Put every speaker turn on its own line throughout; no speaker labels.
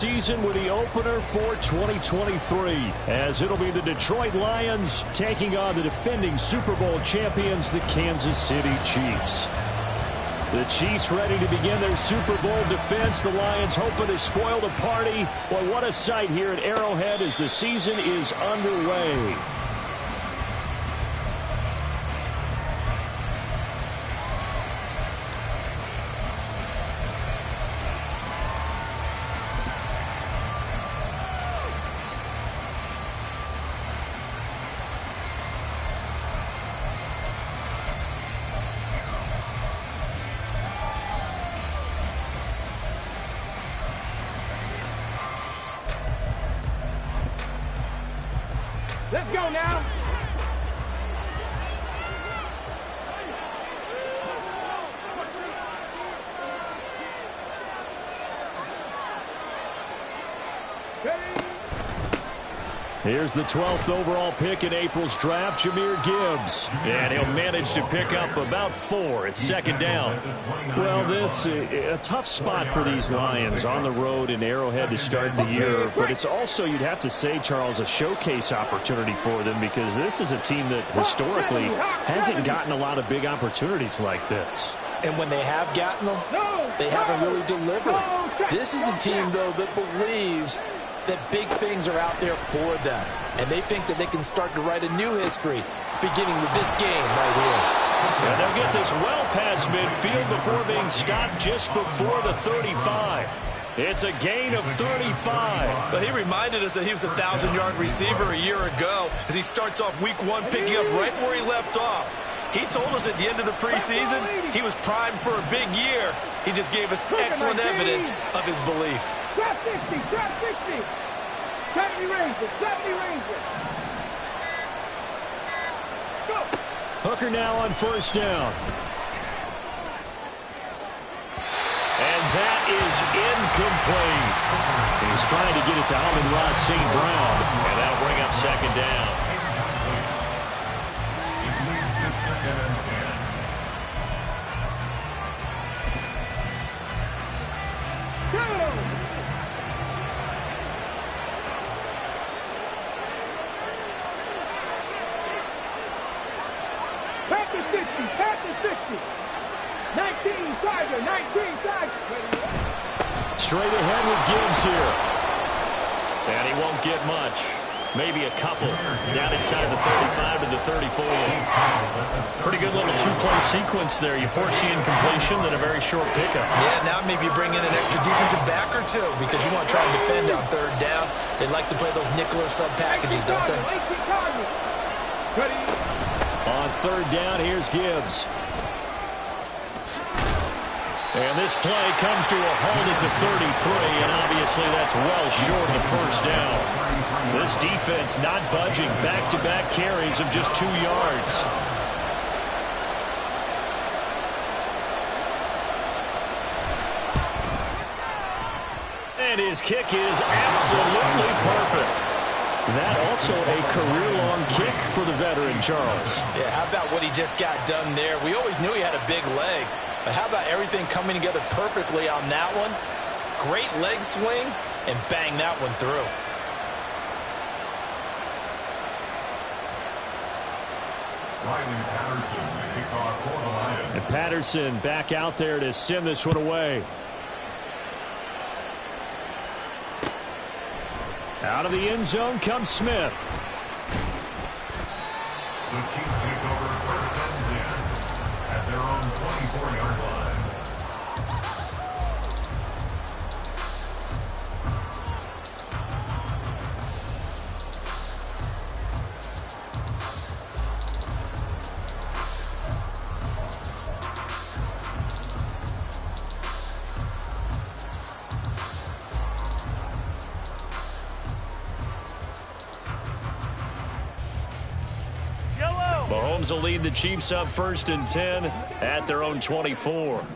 Season with the opener for 2023, as it'll be the Detroit Lions taking on the defending Super Bowl champions, the Kansas City Chiefs. The Chiefs ready to begin their Super Bowl defense. The Lions hoping to spoil the party. Well, what a sight here at Arrowhead as the season is underway.
Let's go now.
Here's the 12th overall pick in April's draft, Jahmyr Gibbs. And he'll manage to pick up about 4. It's second down. Well, this a tough spot for these Lions on the road in Arrowhead to start the year. But it's also, you'd have to say, Charles, a showcase opportunity for them because this is a team that historically hasn't gotten a lot of big opportunities like this.
And when they have gotten them, they haven't really delivered. This is a team, though, that believes that big things are out there for them. And they think that they can start to write a new history, beginning with this game right here.
And they'll get this well past midfield before being stopped just before the 35. It's a gain of 35.
But he reminded us that he was a 1,000-yard receiver a year ago as he starts off week 1 picking up right where he left off. He told us at the end of the preseason he was primed for a big year. He just gave us excellent evidence of his belief.
Trap 60, trap 60. 70 Rangers, 70 Rangers. Let's go.
Hooker now on first down. And that is incomplete. He's trying to get it to Amon-Ra St. Brown. And that'll bring up second down.
Pack to 60. 19 Tiger, 19 Tiger.
Straight ahead with Gibbs here. And he won't get much. Maybe a couple. Down inside the 35 to the 34. Pretty good little two-play sequence there. You force the incompletion, then a very short pickup.
Yeah, now maybe you bring in an extra defensive back or two because you want to try and defend on third down. They like to play those nickel or sub packages, don't they?
On third down, here's Gibbs. And this play comes to a halt at the 33, and obviously that's well short of the first down. This defense not budging. Back-to-back carries of just 2 yards. And his kick is absolutely perfect. That also a career-long kick for the veteran, Charles.
Yeah, how about what he just got done there? We always knew he had a big leg. But how about everything coming together perfectly on that one? Great leg swing, and bang that one through.
And Patterson back out there to send this one away. Out of the end zone comes Smith.
The Chiefs take over first and 10 at their own 24-yard line.
Mahomes will lead the Chiefs up first and 10 at their own 24.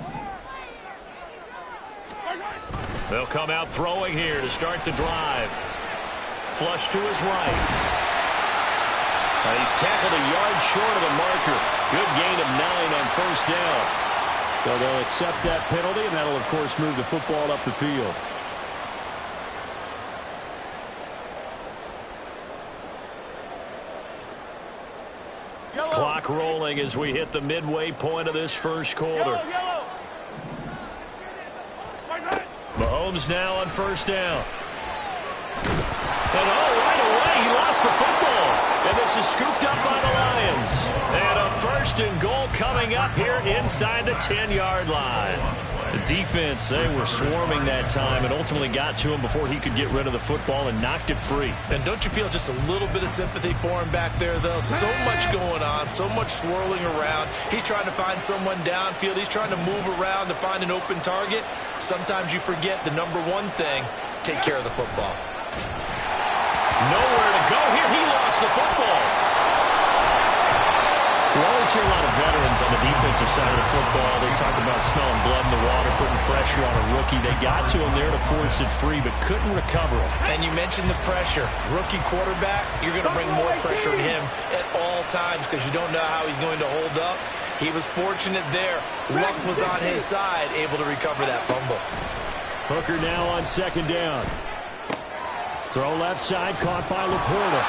They'll come out throwing here to start the drive. Flush to his right. And he's tackled a yard short of the marker. Good gain of 9 on first down. So they'll accept that penalty, and that'll, of course, move the football up the field. Clock rolling as we hit the midway point of this first quarter. Mahomes now on first down. And right away, he lost the football. And this is scooped up by the Lions. And a 1st and goal coming up here inside the 10-yard line. The defense, they were swarming that time and ultimately got to him before he could get rid of the football and knocked it free.
And don't you feel just a little bit of sympathy for him back there, though? So much going on, so much swirling around. He's trying to find someone downfield. He's trying to move around to find an open target. Sometimes you forget the number one thing, take care of the football.
Nowhere to go here. He lost the football. We always hear a lot of veterans on the defensive side of the football. They talk about smelling blood in the water, putting pressure on a rookie. They got to him there to force it free, but couldn't recover it.
And you mentioned the pressure. Rookie quarterback, you're going to bring more pressure on him at all times because you don't know how he's going to hold up. He was fortunate there. Luck was on his side, able to recover that fumble.
Hooker now on 2nd down. Throw left side, caught by Laporta.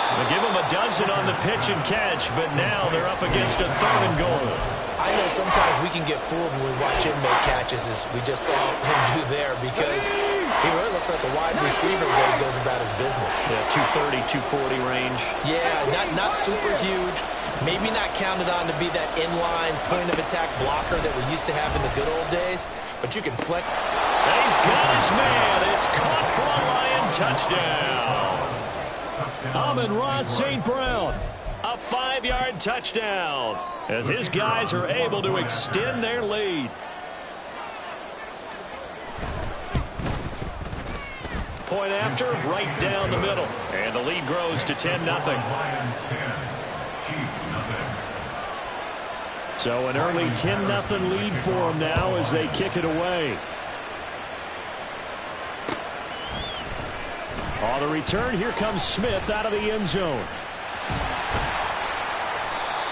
They'll give him a dozen on the pitch and catch, but now they're up against a 3rd and goal.
I know sometimes we can get fooled when we watch him make catches, as we just saw him do there, because he really looks like a wide receiver the way he goes about his business.
Yeah, 230, 240 range.
Yeah, not super huge. Maybe not counted on to be that inline point-of-attack blocker that we used to have in the good old days, but you can flex.
And he's got his man. It's caught for a Lion touchdown. Amon-Ra St. Brown, a 5-yard touchdown, as his guys are able to extend their lead. Point after, right down the middle. And the lead grows to 10-0. So an early 10-0 lead for them now as they kick it away. On the return, here comes Smith out of the end zone.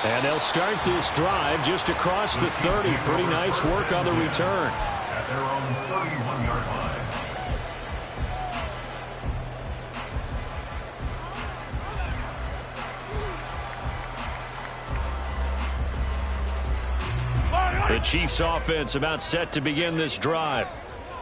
And they'll start this drive just across the 30. Pretty nice work on the return.
At their own 31-yard line.
The Chiefs offense about set to begin this drive.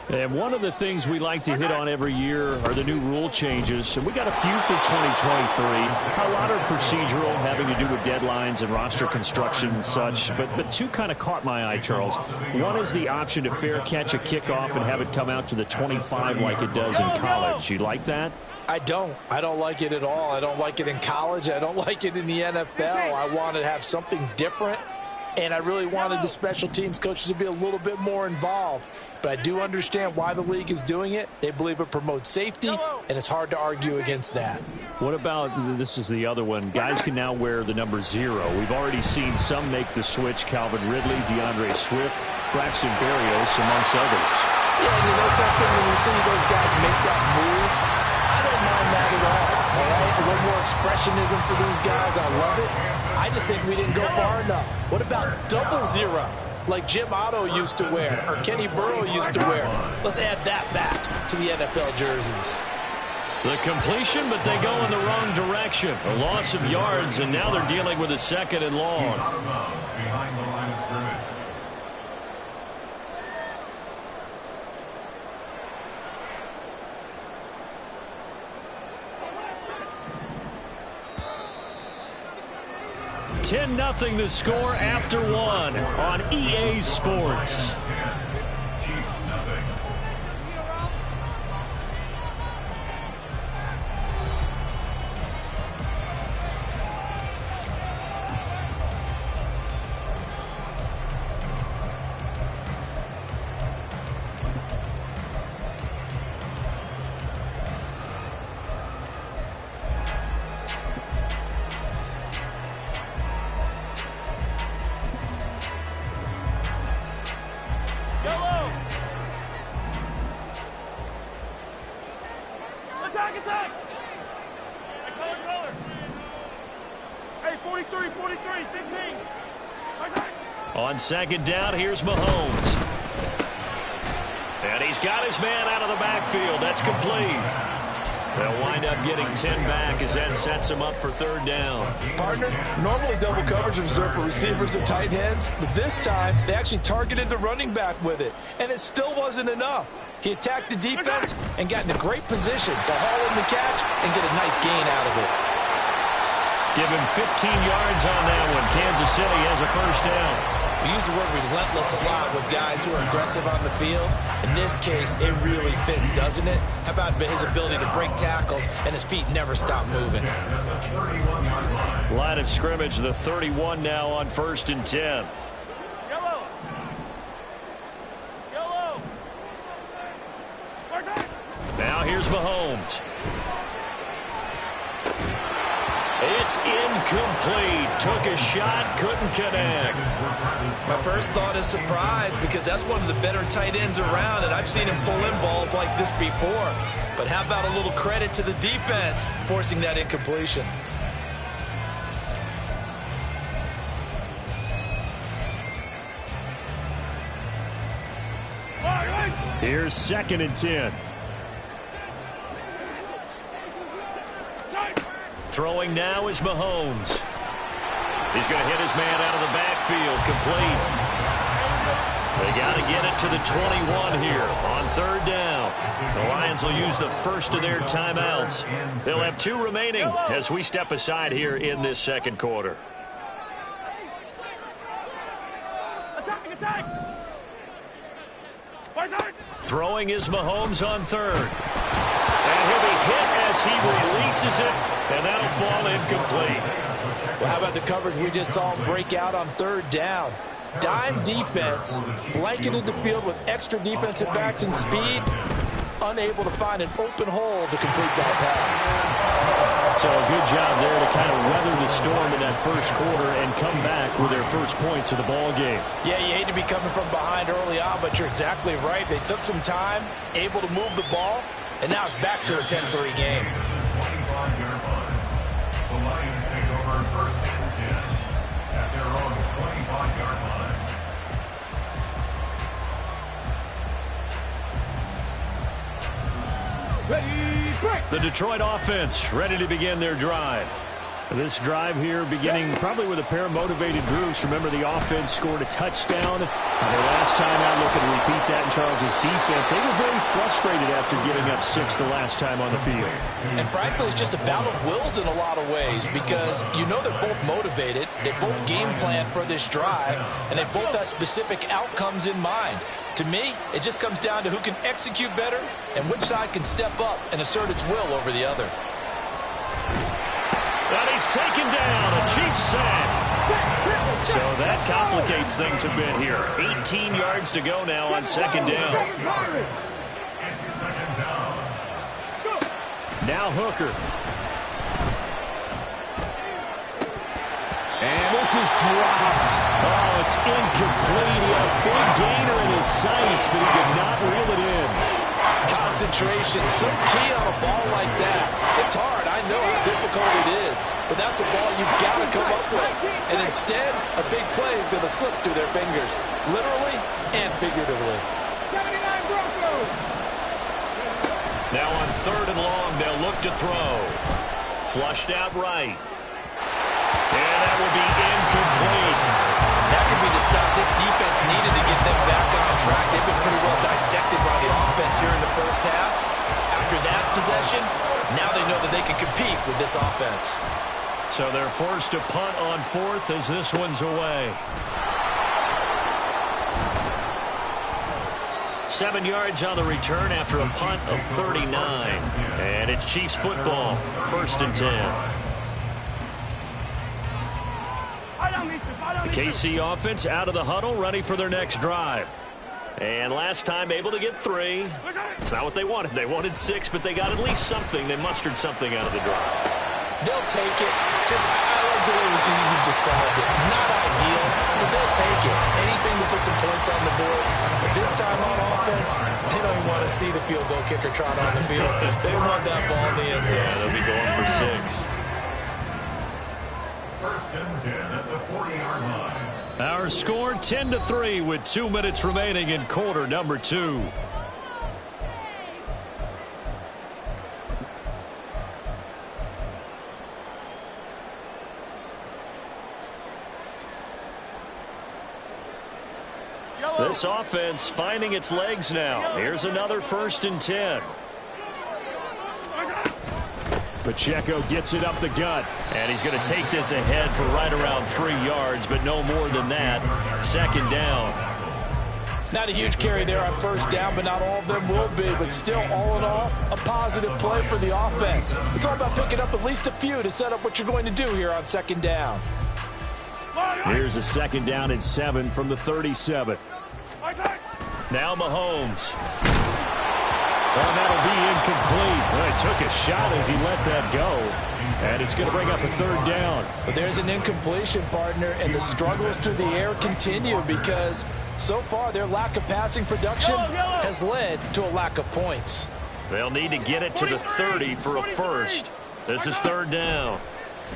And one of the things we like to hit on every year are the new rule changes. And we got a few for 2023. A lot are procedural, having to do with deadlines and roster construction and such. But two kind of caught my eye, Charles. One is the option to fair catch a kickoff and have it come out to the 25 like it does in college. You like that?
I don't like it at all. I don't like it in college. I don't like it in the NFL. I want to have something different. And I really wanted the special teams coaches to be a little bit more involved. But I do understand why the league is doing it. They believe it promotes safety, and it's hard to argue against that.
What about, this is the other one, guys can now wear the number 0. We've already seen some make the switch, Calvin Ridley, DeAndre Swift, Braxton Berrios, amongst others.
Yeah, and you know something, when you see those guys make that move, I don't mind that at all right? A little more expressionism for these guys. I love it. I just think we didn't go far enough. What about 00, like Jim Otto used to wear or Kenny Burrow used to wear? Let's add that back to the NFL jerseys.
The completion, but they go in the wrong direction. A loss of yards, and now they're dealing with a 2nd and long.
Behind the line of scrimmage.
Ten 10-0 the score after 1 on EA Sports.
Chiefs nothing.
On 2nd down, here's Mahomes. And he's got his man out of the backfield. That's complete. They'll wind up getting 10 back as that sets them up for third down.
Partner, normally double coverage is reserved for receivers and tight ends, but this time they actually targeted the running back with it, and it still wasn't enough. He attacked the defense and got in a great position to haul in the catch and get a nice gain out of it.
Give him 15 yards on that one. Kansas City has a first down.
We use the word relentless a lot with guys who are aggressive on the field. In this case, it really fits, doesn't it? How about his ability to break tackles and his feet never stop moving?
Line of scrimmage, the 31 now on 1st and 10.
Yellow. Yellow.
Now here's Mahomes. It's incomplete. Took a shot, couldn't connect.
My first thought is surprise because that's one of the better tight ends around, and I've seen him pull in balls like this before. But how about a little credit to the defense forcing that incompletion?
Here's 2nd and 10. Throwing now is Mahomes. He's going to hit his man out of the backfield. Complete. They got to get it to the 21 here on 3rd down. The Lions will use the first of their timeouts. They'll have 2 remaining as we step aside here in this 2nd quarter. Throwing is Mahomes on 3rd. And he'll be hit as he releases it, and that'll fall incomplete.
Well, how about the coverage we just saw him break out on 3rd down? Dime defense, blanketed the field with extra defensive backs and speed, unable to find an open hole to complete that pass.
So a good job there to kind of weather the storm in that 1st quarter and come back with their first points of the ball game.
Yeah, you hate to be coming from behind early on, but you're exactly right. They took some time, able to move the ball, and now it's back to a 10-3 game.
25-yard line. The Lions take over 1st and 10 at their own 25-yard line.
Ready, break.
The Detroit offense ready to begin their drive. This drive here beginning probably with a pair of motivated groups. Remember, the offense scored a touchdown. Their last time out, looking to repeat that in Charles's defense. They were very frustrated after giving up 6 the last time on the field.
And frankly, it's just a battle of wills in a lot of ways because you know they're both motivated. They both game plan for this drive, and they both have specific outcomes in mind. To me, it just comes down to who can execute better and which side can step up and assert its will over the other.
And he's taken down, a Chiefs sack. So that complicates things a bit here. 18 yards to go now on 2nd down. Now Hooker. And this is dropped. Oh, it's incomplete. He had a big gainer in his sights, but he could not reel it in.
Concentration, so key on a ball like that. It's hard. I know how difficult it is, but that's a ball you've got to come up with. And instead, a big play is going to slip through their fingers, literally and figuratively.
79 Broncos.
Now on 3rd and long, they'll look to throw. Flushed out right. And that will be incomplete.
That could be the stop this defense needed to get them back on track. They've been pretty well dissected by the offense here in the 1st half. After that possession, now they know that they can compete with this offense.
So they're forced to punt on 4th as this one's away. 7 yards on the return after a punt of 39. And it's Chiefs football, 1st and 10. The KC offense out of the huddle, ready for their next drive. And last time able to get 3. It's not what they wanted. They wanted 6, but they got at least something. They mustered something out of the drive.
They'll take it. I like the way you described it. Not ideal, but they'll take it. Anything to put some points on the board. But this time on offense, they don't even want to see the field goal kicker trot on the field. They want that ball in the end zone.
Yeah, they'll be going for 6.
1st and 10 at the 40-yard line.
Our score 10-3 with 2 minutes remaining in quarter number 2. This offense finding its legs now. Here's another 1st and 10. Pacheco gets it up the gut. And he's going to take this ahead for right around 3 yards, but no more than that. 2nd down.
Not a huge carry there on 1st down, but not all of them will be. But still, all in all, a positive play for the offense. It's all about picking up at least a few to set up what you're going to do here on 2nd down.
Here's a 2nd down and 7 from the 37. Now Mahomes. Well, that'll be incomplete. Well, he took a shot as he let that go. And it's going to bring up a 3rd down.
But there's an incompletion, partner, and the struggles through the air continue because so far their lack of passing production has led to a lack of points.
They'll need to get it to the 30 for a 1st. This is 3rd down.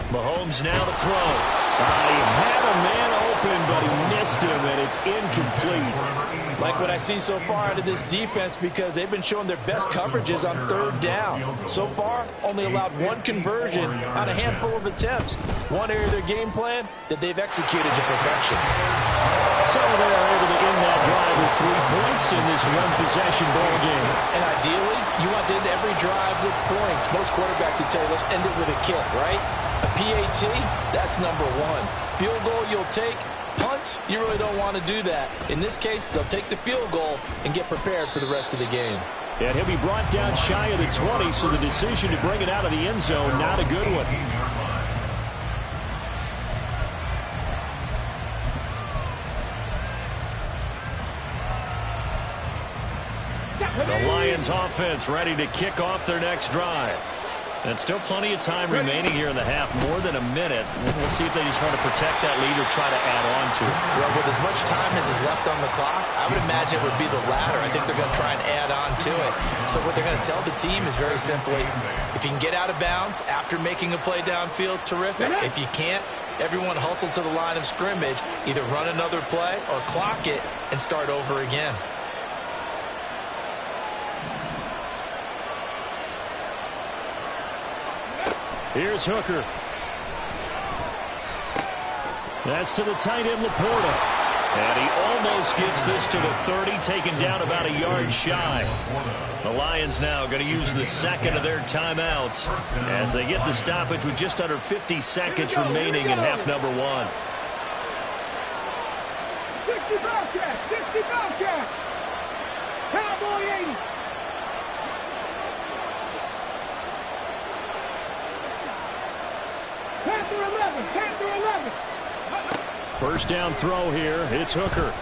Mahomes now to throw. He had a man open, but he missed him, and it's incomplete.
Like what I see so far out of this defense because they've been showing their best coverages on 3rd down. So far, only allowed 1 conversion on a handful of attempts. One area of their game plan that they've executed to perfection.
So they are able to end that drive with 3 points in this 1-possession ball game.
And ideally, you want to end every drive with points. Most quarterbacks would tell you, let's end it with a kick, right? A PAT, that's number 1. Field goal you'll take. Punts, you really don't want to do that. In this case, they'll take the field goal and get prepared for the rest of the game.
And he'll be brought down shy of the 20, so the decision to bring it out of the end zone, not a good one. The Lions offense ready to kick off their next drive. And still plenty of time remaining here in the half, more than a minute. We'll see if they just want to protect that lead or try to add on to it.
Well, with as much time as is left on the clock, I would imagine it would be the latter. I think they're going to try and add on to it. So what they're going to tell the team is very simply, if you can get out of bounds after making a play downfield, terrific. If you can't, everyone hustle to the line of scrimmage, either run another play or clock it and start over again.
Here's Hooker. That's to the tight end, Laporta. And he almost gets this to the 30, taken down about a yard shy. The Lions now going to use the 2nd of their timeouts as they get the stoppage with just under 50 seconds remaining in half number 1.
60 Bobcats, 60 Bobcats. Cowboy 80. Panther 11, Panther 11.
1st down throw here. It's Hooker.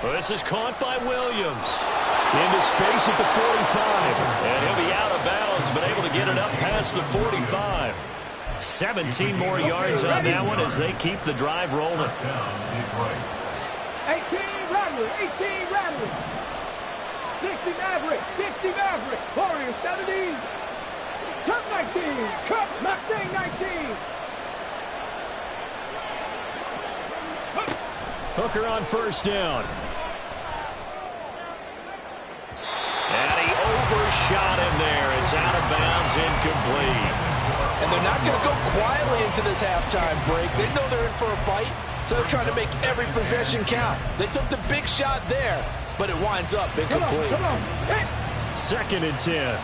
Well, this is caught by Williams. Into space at the 45. And he'll be out of bounds, but able to get it up past the 45. 17 more yards on that one as they keep the drive rolling.
18 Rattler, 18 Rattler. 60 Maverick, 60 Maverick. Warriors 70. Cup 19, Cup Mustang 19.
Hooker on 1st down. And he overshot him there. It's out of bounds, incomplete.
And they're not going to go quietly into this halftime break. They know they're in for a fight, so they're trying to make every possession count. They took the big shot there, but it winds up incomplete.
Come on.
2nd and 10.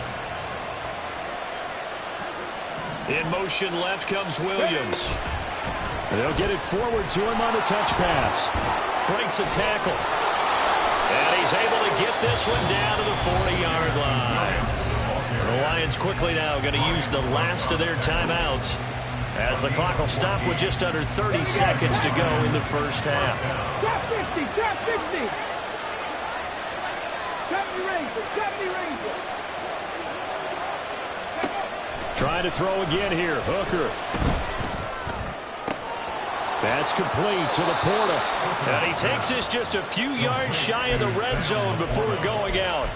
In motion left comes Williams. They'll get it forward to him on a touch pass. Breaks a tackle. And he's able to get this one down to the 40-yard line. The Lions quickly now going to use the last of their timeouts as the clock will stop with just under 30 seconds to go in the 1st half.
Top 50, top 50. 70 Rangers, 70 Rangers.
Trying to throw again here. Hooker. That's complete to Laporta. And he takes this just a few yards shy of the red zone before going out.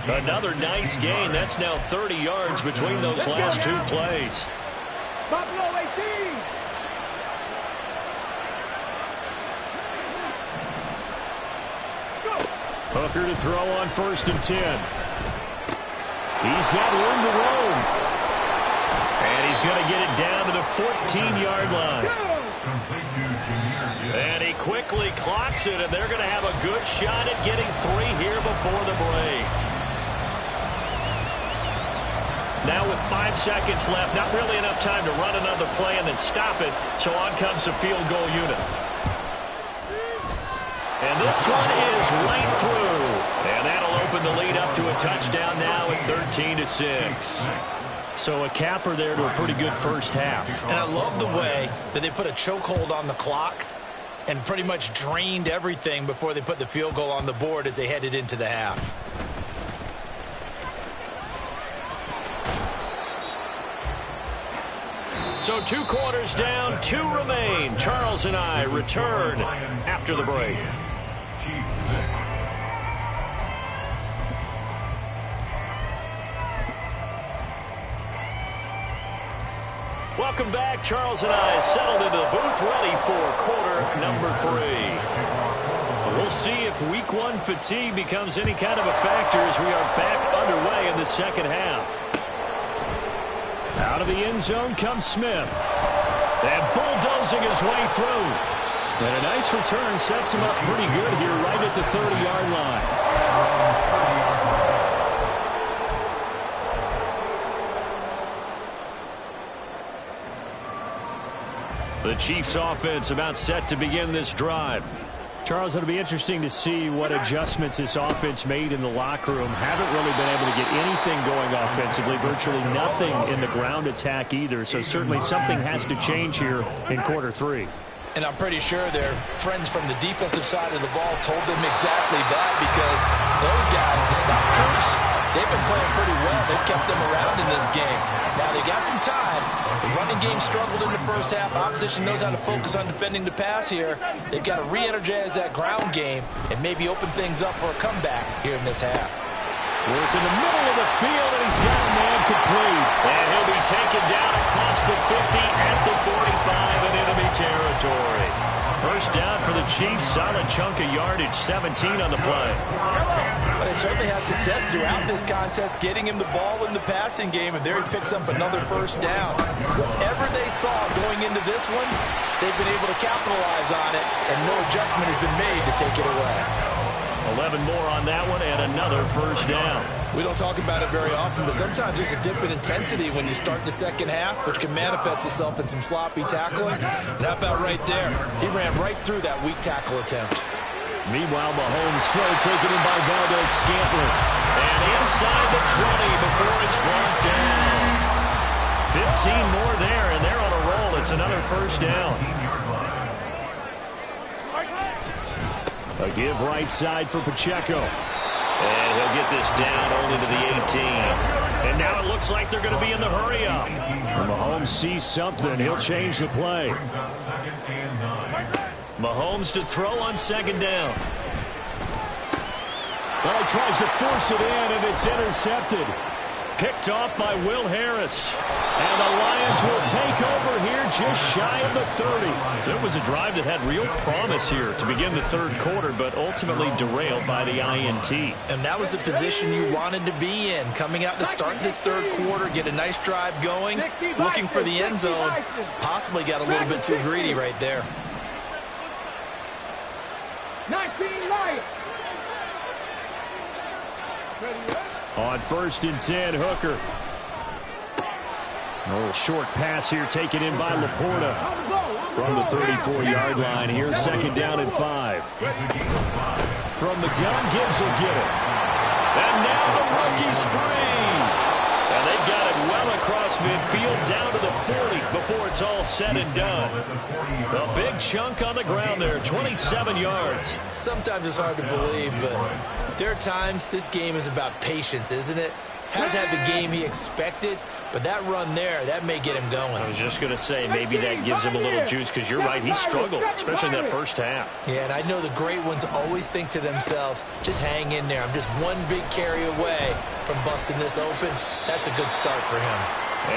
Another nice gain. That's now 30 yards between those last 2 plays.
Buffalo 18.
Hooker to throw on 1st and 10. He's got room to roam. And he's going to get it down to the 14-yard line.
Complete to Jameer Gibbs.
And he quickly clocks it, and they're going to have a good shot at getting 3 here before the break. Now with 5 seconds left, not really enough time to run another play and then stop it, so on comes the field goal unit. And this one is right through. And that'll open the lead up to a touchdown now at 13-6. So a capper there to a pretty good first half.
And I love the way that they put a chokehold on the clock and pretty much drained everything before they put the field goal on the board as they headed into the half.
So 2 quarters down, 2 remain. Charles and I return after the break.
Chiefs 6.
Welcome back. Charles and I settled into the booth, ready for quarter number 3. We'll see if week 1 fatigue becomes any kind of a factor as we are back underway in the second half. Out of the end zone comes Smith. And bulldozing his way through. And a nice return sets him up pretty good here right at the 30-yard line. The Chiefs offense about set to begin this drive. Charles, it'll be interesting to see what adjustments this offense made in the locker room. Haven't really been able to get anything going offensively, virtually nothing in the ground attack either. So certainly something has to change here in quarter 3.
And I'm pretty sure their friends from the defensive side of the ball told them exactly that, because those guys, the stop troops, they've been playing pretty well. They've kept them around in this game. Now they got some time. The running game struggled in the first half. Opposition knows how to focus on defending the pass here. They've got to re-energize that ground game and maybe open things up for a comeback here in this half.
Work in the middle of the field, and he's got a man complete. And he'll be taken down across the 50 at the 45 in enemy territory. First down for the Chiefs. Solid chunk of yardage, 17 on the play.
But they certainly had success throughout this contest, getting him the ball in the passing game, and there he picks up another first down. Whatever they saw going into this one, they've been able to capitalize on it, and no adjustment has been made to take it away.
11 more on that one, and another first down.
We don't talk about it very often, but sometimes there's a dip in intensity when you start the second half, which can manifest itself in some sloppy tackling. And how about right there? He ran right through that weak tackle attempt.
Meanwhile, Mahomes' throw taken in by Valdez-Scantling. And inside the 20 before it's brought down. 15 more there, and they're on a roll. It's another first down. A give right side for Pacheco. And he'll get this down only to the 18. And now it looks like they're going to be in the hurry-up. When Mahomes sees something, he'll change the play. Mahomes to throw on second down. Well, he tries to force it in, and it's intercepted. Picked off by Will Harris. And the Lions will take over here just shy of the 30. So it was a drive that had real promise here to begin the third quarter, but ultimately derailed by the INT.
And that was the position you wanted to be in. Coming out to start this third quarter, get a nice drive going, looking for the end zone. Possibly got a little bit too greedy right there.
19 Lions.
On 1st and 10, Hooker. A little short pass here taken in by Laporta from the 34-yard line. Here's second down and 5. From the gun, Gibbs will get it. And now the rookie's free. And they've got it well across midfield down to the 40 before it's all said and done. A big chunk on the ground there, 27 yards.
Sometimes it's hard to believe, but there are times this game is about patience, isn't it? Has had the game he expected, but that run there, that may get him going.
I was just going to say, maybe that gives him a little juice, because you're right, he struggled, especially in that first half.
Yeah, and I know the great ones always think to themselves, just hang in there. I'm just one big carry away from busting this open. That's a good start for him.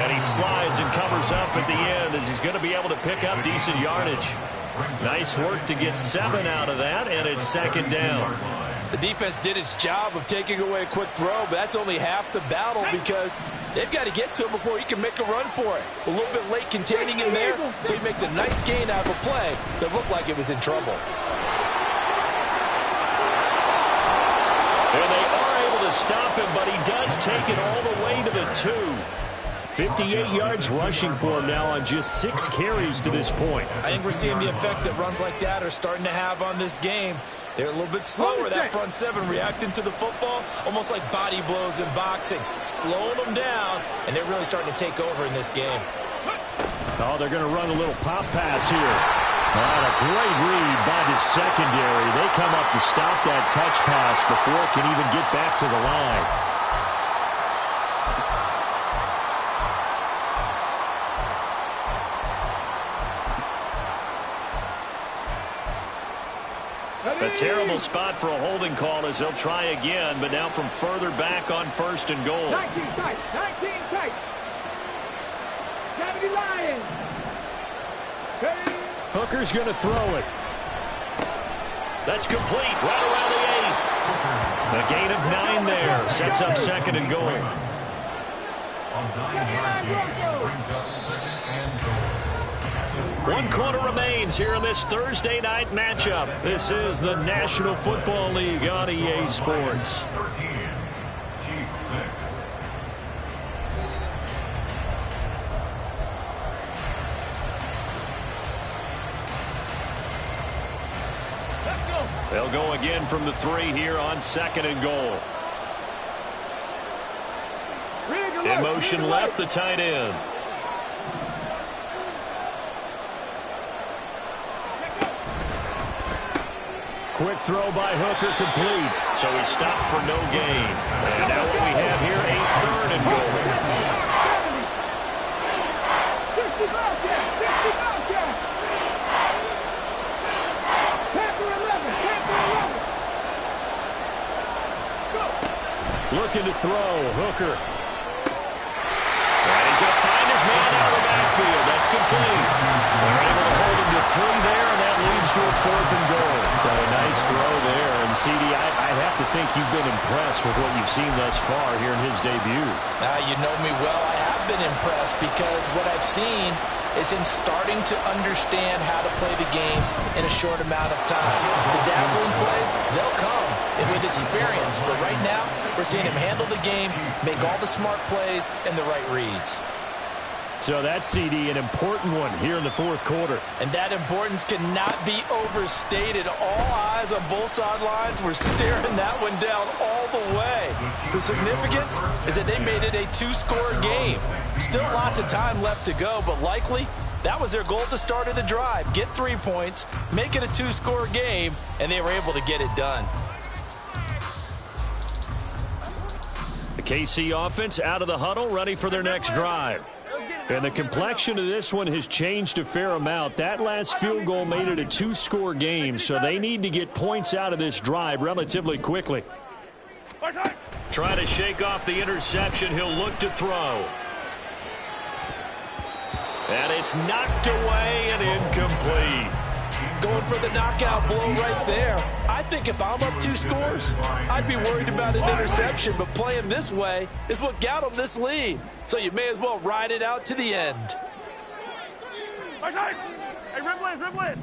And he slides and covers up at the end as he's going to be able to pick up decent yardage. Nice work to get 7 out of that, and it's second down.
The defense did its job of taking away a quick throw, but that's only half the battle because they've got to get to him before he can make a run for it. A little bit late containing him there, so he makes a nice gain out of a play that looked like it was in trouble.
And they are able to stop him, but he does take it all the way to the 2. 58 yards rushing for him now on just 6 carries to this point.
I think we're seeing the effect that runs like that are starting to have on this game. They're a little bit slower, that front 7, reacting to the football, almost like body blows in boxing, slowing them down, and they're really starting to take over in this game.
Oh, they're going to run a little pop pass here. A great read by the secondary. They come up to stop that touch pass before it can even get back to the line. A terrible spot for a holding call as they'll try again, but now from further back on 1st and goal.
19 tight, 19 tight. 70 Lions. Steady.
Hooker's going to throw it. That's complete, right around the 8. A gain of 9 there, sets up 2nd and goal.
A 9-yard gain brings up 2nd and goal.
1 quarter remains here in this Thursday night matchup. This is the National Football League on EA Sports.
13, Chiefs 6.
They'll go again from the 3 here on 2nd and goal. In motion left, the tight end. Quick throw by Hooker, complete. So he stopped for no gain. And now what we have here, a 3rd and goal.
60 Bobcat, 60 Bobcat. Panther 11, Panther 11. Let's go.
Looking to throw, Hooker. And he's going to find his man out of the backfield. That's complete. They're able to hold him to 3 there, and that leads to a 4th and goal. Got a nice throw there. And, CD, I'd have to think you've been impressed with what you've seen thus far here in his debut.
You know me well. I have been impressed because what I've seen is him starting to understand how to play the game in a short amount of time. The dazzling plays, they'll come with experience. But right now, we're seeing him handle the game, make all the smart plays, and the right reads.
So that's, CD, an important one here in the 4th quarter.
And that importance cannot be overstated. All eyes on both sidelines were staring that one down all the way. The significance is that they made it a 2-score game. Still lots of time left to go, but likely that was their goal at the start of the drive. Get 3 points, make it a 2-score game, and they were able to get it done.
The KC offense out of the huddle, ready for their next drive. And the complexion of this one has changed a fair amount. That last field goal made it a 2-score game, so they need to get points out of this drive relatively quickly. Trying to shake off the interception. He'll look to throw. And it's knocked away and incomplete.
Going for the knockout blow right there. I think if I'm up 2 scores, I'd be worried about an interception, but playing this way is what got them this lead. So you may as well ride it out to the end.
Hey, dribble in.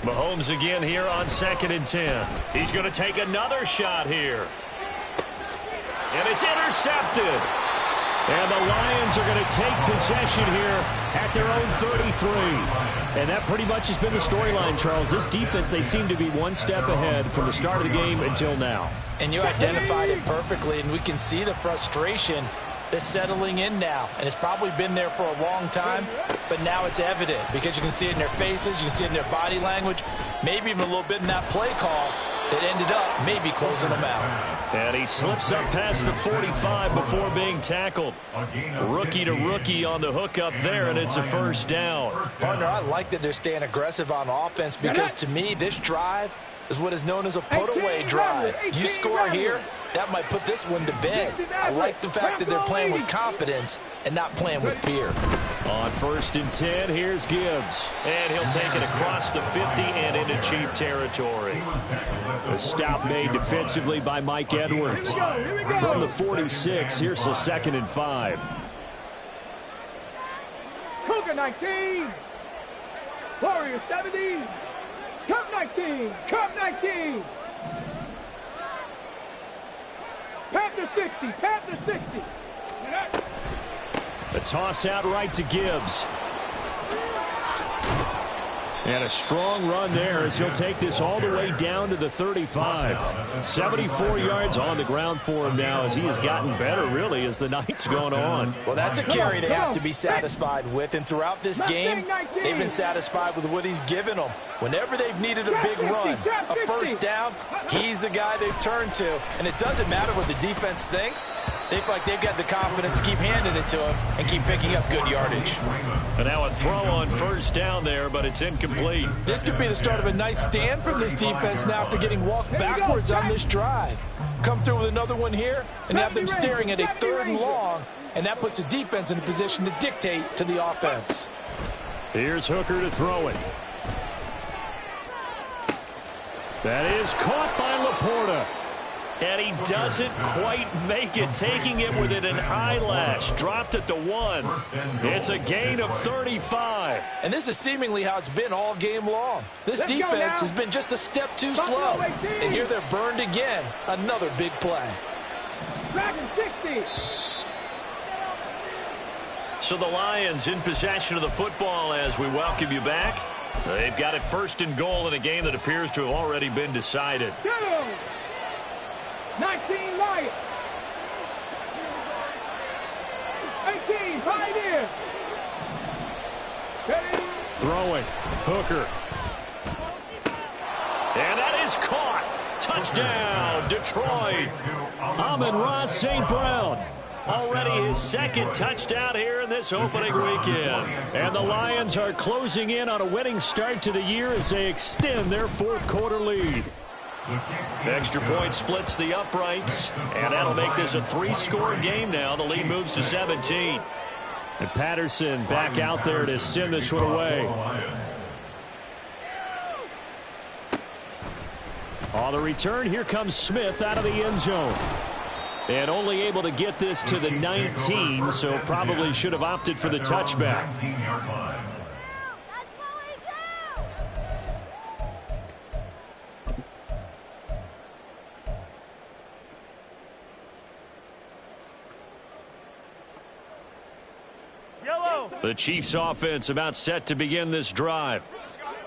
Mahomes again here on 2nd and 10. He's going to take another shot here. And it's intercepted. And the Lions are going to take possession here at their own 33. And that pretty much has been the storyline, Charles. This defense, they seem to be one step ahead from the start of the game until now.
And you identified it perfectly, and we can see the frustration that's settling in now. And it's probably been there for a long time, but now it's evident because you can see it in their faces, you can see it in their body language, maybe even a little bit in that play call that ended up maybe closing them out.
And he slips up past the 45 before being tackled. Rookie to rookie on the hook up there, and it's a 1st down.
Partner, I like that they're staying aggressive on offense because to me, this drive is what is known as a put-away drive. You score here, that might put this one to bed. I like the fact that they're playing with confidence and not playing with fear.
On 1st and 10, here's Gibbs. And he'll take it across the 50 and into Chief territory. A stop made defensively by Mike Edwards. From the 46, here's a 2nd and 5.
Cougar 19. Warrior 70. Cup 19. Cup 19. Panther 60. Panther 60.
A toss out right to Gibbs. And a strong run there as he'll take this all the way down to the 35. 74 yards on the ground for him now as he has gotten better, really, as the night's gone on.
Well, that's a carry they have to be satisfied with. And throughout this game, they've been satisfied with what he's given them. Whenever they've needed a big run, a first down, he's the guy they've turned to. And it doesn't matter what the defense thinks. They feel like they've got the confidence to keep handing it to him and keep picking up good yardage.
And now a throw on first down there, but it's incomplete.
This could be the start of a nice stand from this defense now after getting walked backwards on this drive. Come through with another one here and have them staring at a 3rd and long, and that puts the defense in a position to dictate to the offense.
Here's Hooker to throw it. That is caught by Laporta. And he doesn't quite make it, taking it within an eyelash. Dropped at the 1. It's a gain of 35.
And this is seemingly how it's been all game long. This defense has been just a step too slow. And here they're burned again. Another big play.
Dragon 60.
So the Lions in possession of the football as we welcome you back. They've got it 1st and goal in a game that appears to have already been decided.
19 Lions. 18 Pioneers.
Throwing. Hooker. And that is caught. Touchdown, Detroit. Amon-Ra St. Brown. Already his 2nd touchdown here in this opening weekend. And the Lions are closing in on a winning start to the year as they extend their 4th quarter lead. Extra point splits the uprights, and that'll make this a 3-score game now. The lead moves to 17. And Patterson back out there to send this one away. On the return, here comes Smith out of the end zone. And only able to get this to the 19, so probably should have opted for the touchback. The Chiefs offense about set to begin this drive.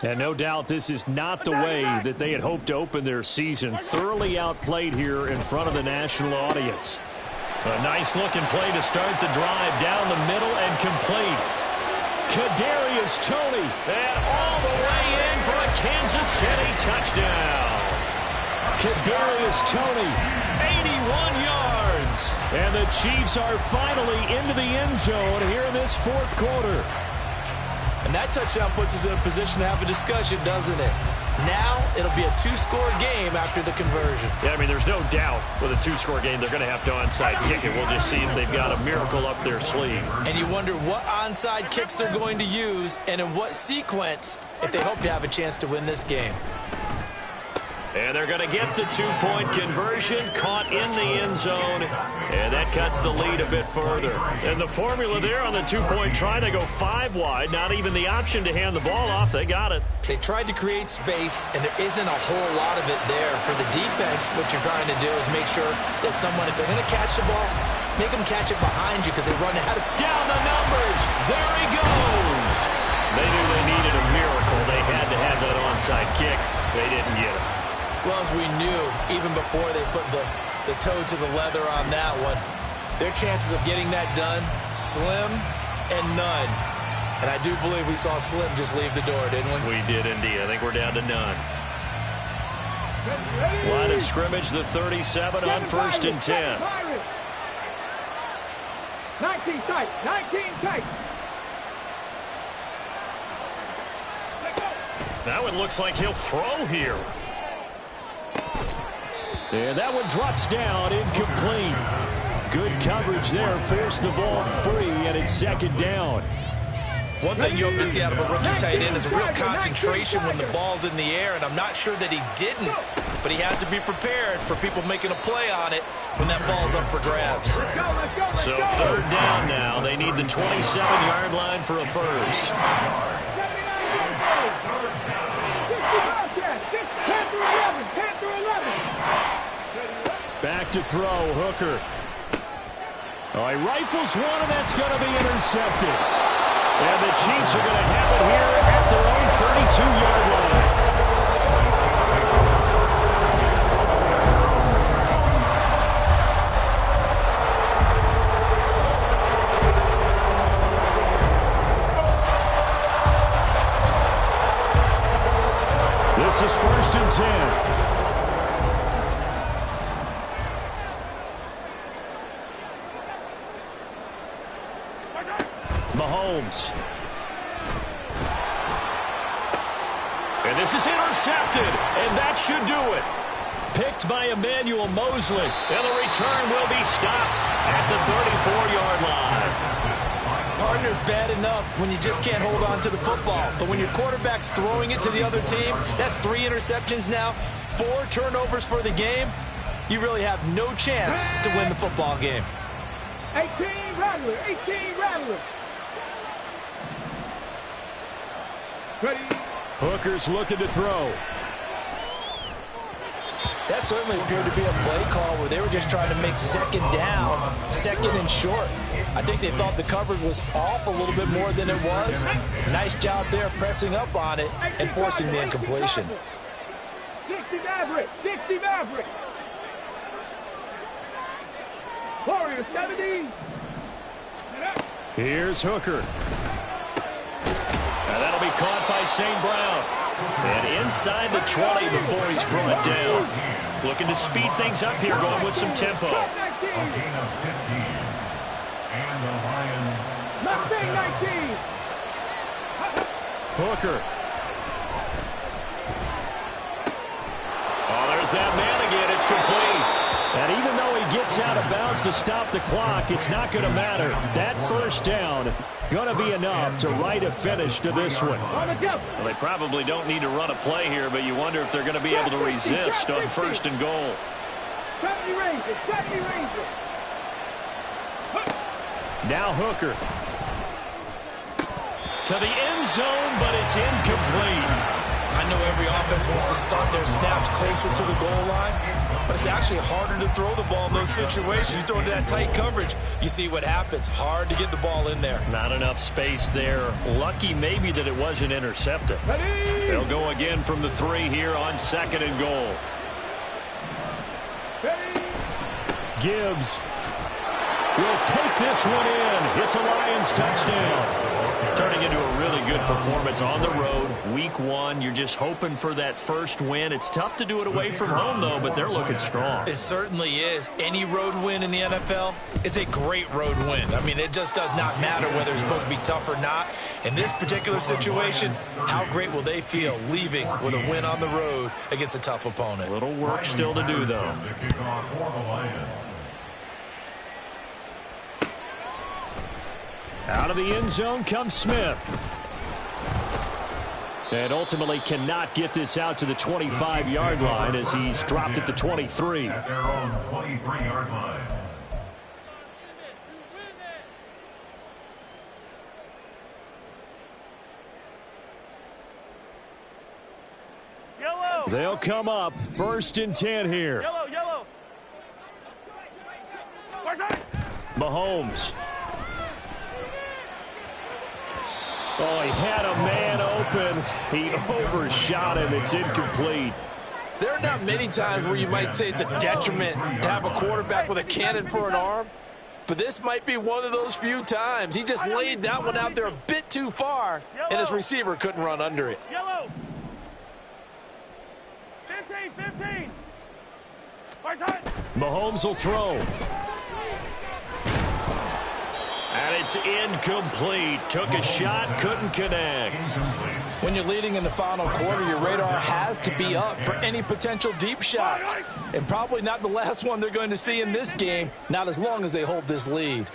And no doubt this is not the way that they had hoped to open their season. Thoroughly outplayed here in front of the national audience. A nice looking play to start the drive down the middle and complete. Kadarius Toney. And all the way in for a Kansas City touchdown. Kadarius Toney, 81 yards. And the Chiefs are finally into the end zone here in this 4th quarter.
And that touchdown puts us in a position to have a discussion, doesn't it? Now it'll be a 2-score game after the conversion.
Yeah, I mean, there's no doubt with a 2-score game they're going to have to onside kick it. We'll just see if they've got a miracle up their sleeve. And
you wonder what onside kicks they're going to use and in what sequence if they hope to have a chance to win this game.
And they're going to get the 2-point conversion, caught in the end zone, and that cuts the lead a bit further. And the formula there on the 2-point try, they go 5 wide, not even the option to hand the ball off. They got it.
They tried to create space, and there isn't a whole lot of it there. For the defense, what you're trying to do is make sure that someone, if they're going to catch the ball, make them catch it behind you because they run ahead of.
Down the numbers. There he goes. They knew they needed a miracle. They had to have that onside kick. They didn't get it.
Well, as we knew, even before they put the toe to the leather on that one, their chances of getting that done, slim and none. And I do believe we saw Slim just leave the door, didn't we?
We did indeed. I think we're down to none. Line of scrimmage, the 37 on 1st and 10.
19 tight, 19 tight.
That one looks like he'll throw here. And that one drops down, incomplete. Good coverage there, forced the ball free, and it's 2nd down.
One thing you hope to see out of a rookie tight end is a real concentration when the ball's in the air, and I'm not sure that he didn't, but he has to be prepared for people making a play on it when that ball's up for grabs.
So third down now. They need the 27-yard line for a first. Back to throw, Hooker. Oh, he rifles one, and that's going to be intercepted. And the Chiefs are going to have it here at their own 32-yard line. This is 1st and 10. Mahomes. And this is intercepted, and that should do it. Picked by Emmanuel Mosley, and the return will be stopped at the 34-yard line.
Partner's bad enough when you just can't hold on to the football. But when your quarterback's throwing it to the other team, that's 3 interceptions now, 4 turnovers for the game. You really have no chance to win the football game.
18 Rattler, 18 Rattler. Ready.
Hooker's looking to throw.
That certainly appeared to be a play call where they were just trying to make second down, second and short. I think they thought the coverage was off a little bit more than it was. Nice job there pressing up on it and forcing the incompletion.
60 Maverick, 60 Maverick. Warriors 70.
Here's Hooker. And that'll be caught by St. Brown. And inside the 20 before he's brought down. Looking to speed things up here, going with some tempo.
A gain of 15. And the Lions.
Mustang 19.
Hooker. Oh, there's that man again. It's complete. And even though he gets out of bounds to stop the clock, it's not going to matter. That first down going to be enough to write a finish to this one. Well, they probably don't need to run a play here, but you wonder if they're going to be able to resist on 1st and goal.
70 Rangers, 70 Rangers.
Now Hooker. To the end zone, but it's incomplete.
I know every offense wants to start their snaps closer to the goal line, but it's actually harder to throw the ball in those situations. You throw into that tight coverage, you see what happens. Hard to get the ball in there.
Not enough space there. Lucky maybe that it wasn't intercepted. They'll go again from the 3 here on 2nd and goal. Gibbs will take this one in. It's a Lions touchdown. Turning into a really good performance on the road. Week 1, you're just hoping for that first win. It's tough to do it away from home, though, but they're looking strong.
It certainly is. Any road win in the NFL is a great road win. I mean, it just does not matter whether it's supposed to be tough or not. In this particular situation, how great will they feel leaving with a win on the road against a tough opponent?
Little work still to do, though.
The kickoff for the Lions.
Out of the end zone comes Smith. And ultimately cannot get this out to the 25-yard line as he's dropped at the 23.
At their own 23-yard line.
Yellow.
They'll come up 1st and 10 here.
Yellow, yellow.
Mahomes. Oh, he had a man open. He overshot him. It's incomplete.
There are not many times where you might say it's a detriment to have a quarterback with a cannon for an arm, but this might be one of those few times. He just laid that one out there a bit too far, and his receiver couldn't run under it.
Yellow. 15.
Mahomes will throw. And it's incomplete. Took a shot, couldn't connect.
When you're leading in the final quarter, your radar has to be up for any potential deep shots. And probably not the last one they're going to see in this game, not as long as they hold this lead.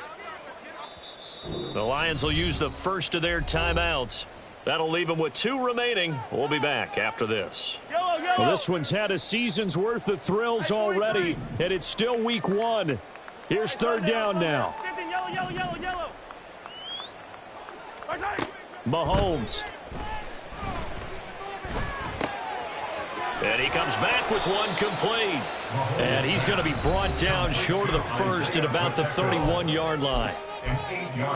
The Lions will use the first of their timeouts. That'll leave them with 2 remaining. We'll be back after this. Well, this one's had a season's worth of thrills already, and it's still week 1. Here's 3rd down now.
Yellow.
Mahomes. And he comes back with one complete. And he's going to be brought down short of the first at about the 31-yard line.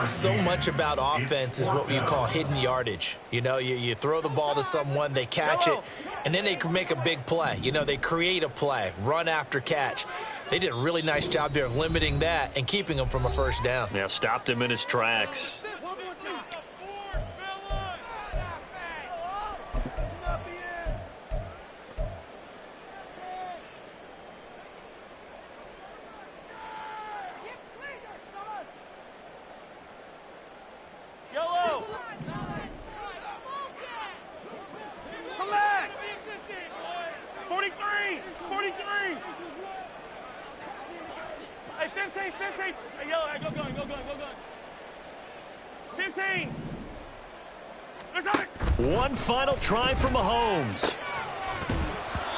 So much about offense is what you call hidden yardage. You know, you throw the ball to someone, they catch it, and then they can make a big play. You know, they create a play, run after catch. They did a really nice job there of limiting that and keeping him from a first down.
Yeah, stopped him in his tracks.
Hey, 15. Hey, yellow, go going. 15.
One final try for Mahomes.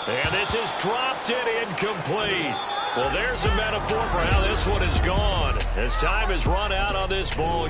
And this is dropped and incomplete. Well, there's a metaphor for how this one is gone, as time has run out on this ball.